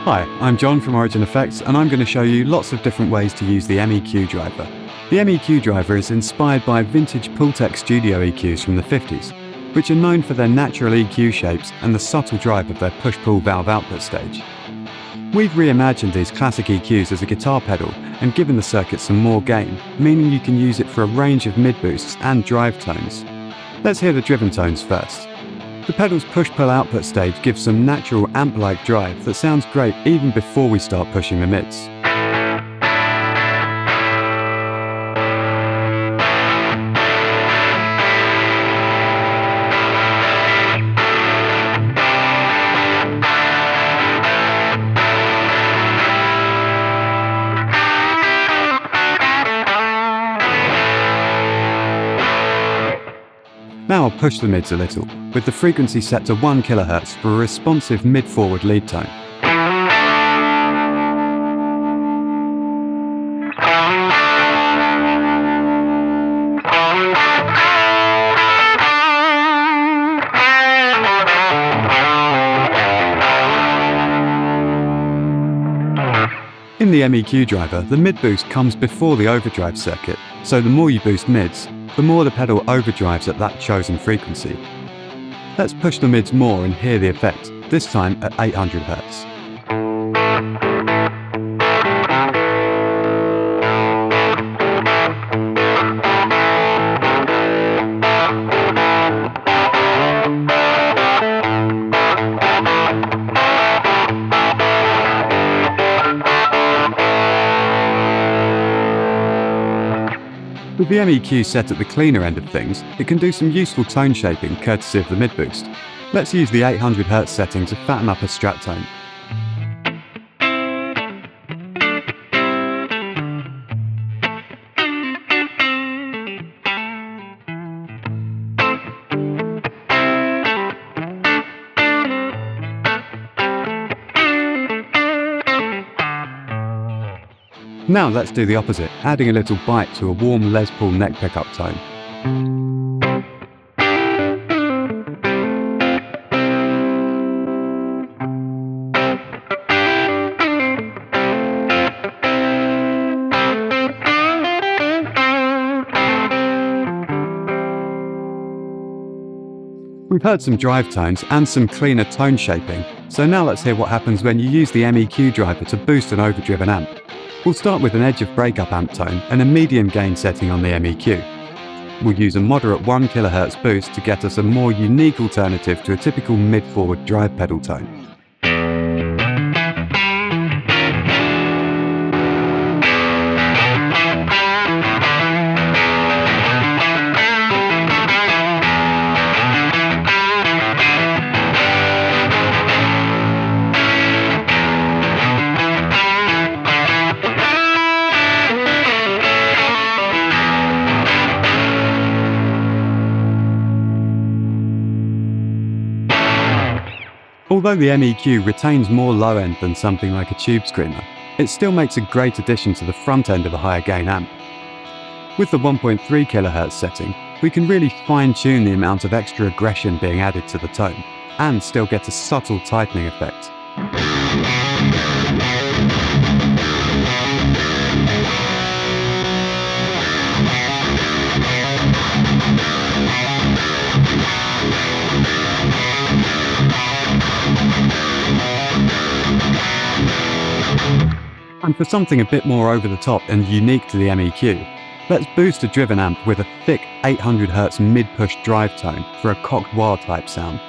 Hi, I'm John from Origin Effects, and I'm going to show you lots of different ways to use the MEQ driver. The MEQ driver is inspired by vintage Pultec Studio EQs from the 50s, which are known for their natural EQ shapes and the subtle drive of their push-pull valve output stage. We've reimagined these classic EQs as a guitar pedal and given the circuit some more gain, meaning you can use it for a range of mid-boosts and drive tones. Let's hear the driven tones first. The pedal's push-pull output stage gives some natural amp-like drive that sounds great even before we start pushing the mids. Now I'll push the mids a little, with the frequency set to 1 kHz for a responsive mid-forward lead tone. In the MEQ driver, the mid-boost comes before the overdrive circuit, so the more you boost mids, the more the pedal overdrives at that chosen frequency. Let's push the mids more and hear the effect, this time at 800 Hz. With the MEQ set at the cleaner end of things, it can do some useful tone shaping courtesy of the mid-boost. Let's use the 800 Hz setting to fatten up a Strat tone. Now let's do the opposite, adding a little bite to a warm Les Paul neck pickup tone. We've heard some drive tones and some cleaner tone shaping, so now let's hear what happens when you use the MEQ driver to boost an overdriven amp. We'll start with an edge of breakup amp tone and a medium gain setting on the MEQ. We'll use a moderate 1 kHz boost to get us a more unique alternative to a typical mid-forward drive pedal tone. Although the MEQ retains more low end than something like a tube screamer, it still makes a great addition to the front end of a higher gain amp. With the 1.3 kHz setting, we can really fine-tune the amount of extra aggression being added to the tone, and still get a subtle tightening effect. And for something a bit more over the top and unique to the MEQ, let's boost a driven amp with a thick 800 Hz mid-push drive tone for a cocked wah type sound.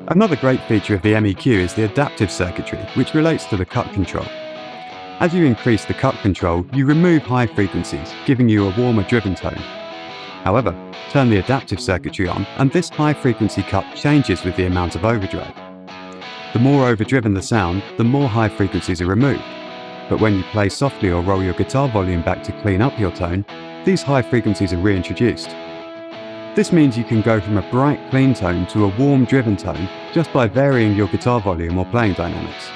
Another great feature of the MEQ is the adaptive circuitry, which relates to the cut control. As you increase the cut control, you remove high frequencies, giving you a warmer driven tone. However, turn the adaptive circuitry on, and this high frequency cut changes with the amount of overdrive. The more overdriven the sound, the more high frequencies are removed. But when you play softly or roll your guitar volume back to clean up your tone, these high frequencies are reintroduced. This means you can go from a bright, clean tone to a warm, driven tone just by varying your guitar volume or playing dynamics.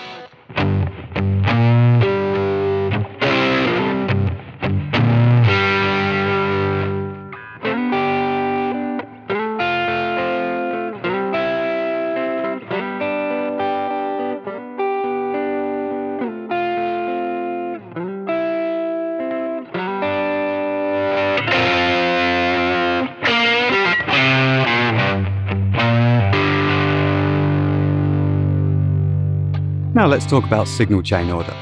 Now let's talk about signal chain order.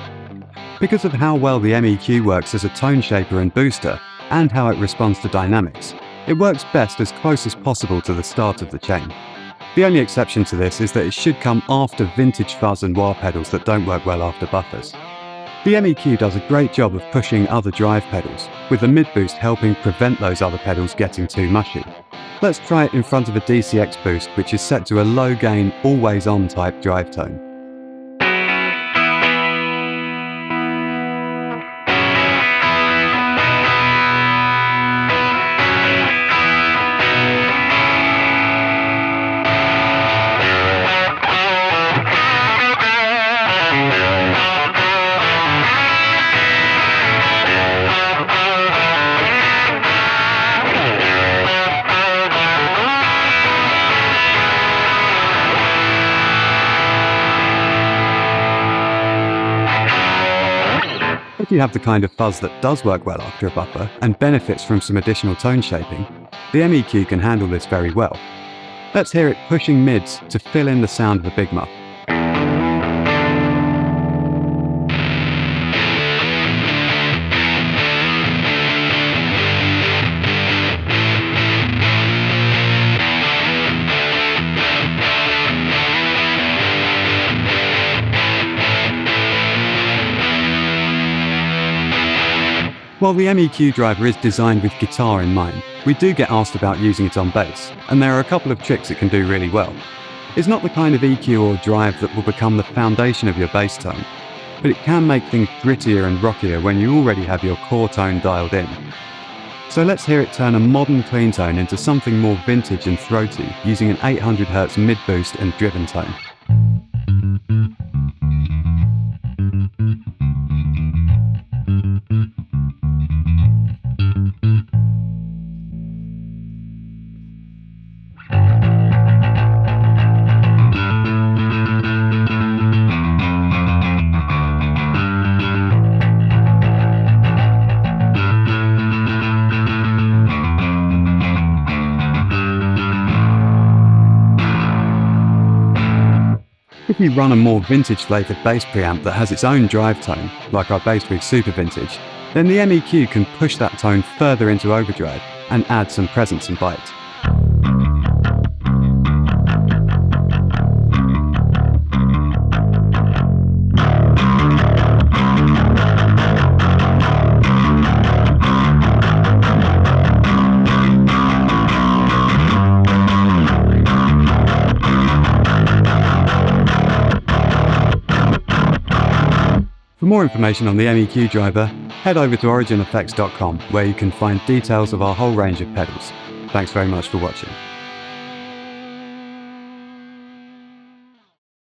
Because of how well the MEQ works as a tone shaper and booster, and how it responds to dynamics, it works best as close as possible to the start of the chain. The only exception to this is that it should come after vintage fuzz and wah pedals that don't work well after buffers. The MEQ does a great job of pushing other drive pedals, with the mid-boost helping prevent those other pedals getting too mushy. Let's try it in front of a DCX boost, which is set to a low-gain, always-on type drive tone. If you have the kind of fuzz that does work well after a buffer and benefits from some additional tone shaping, the MEQ can handle this very well. Let's hear it pushing mids to fill in the sound of a Big Muff. While the MEQ driver is designed with guitar in mind, we do get asked about using it on bass, and there are a couple of tricks it can do really well. It's not the kind of EQ or drive that will become the foundation of your bass tone, but it can make things grittier and rockier when you already have your core tone dialed in. So let's hear it turn a modern clean tone into something more vintage and throaty using an 800Hz mid-boost and driven tone. If you run a more vintage flavoured bass preamp that has its own drive tone, like our Bass Rig Super Vintage, then the MEQ can push that tone further into overdrive and add some presence and bite. For more information on the MEQ driver, head over to origineffects.com, where you can find details of our whole range of pedals. Thanks very much for watching.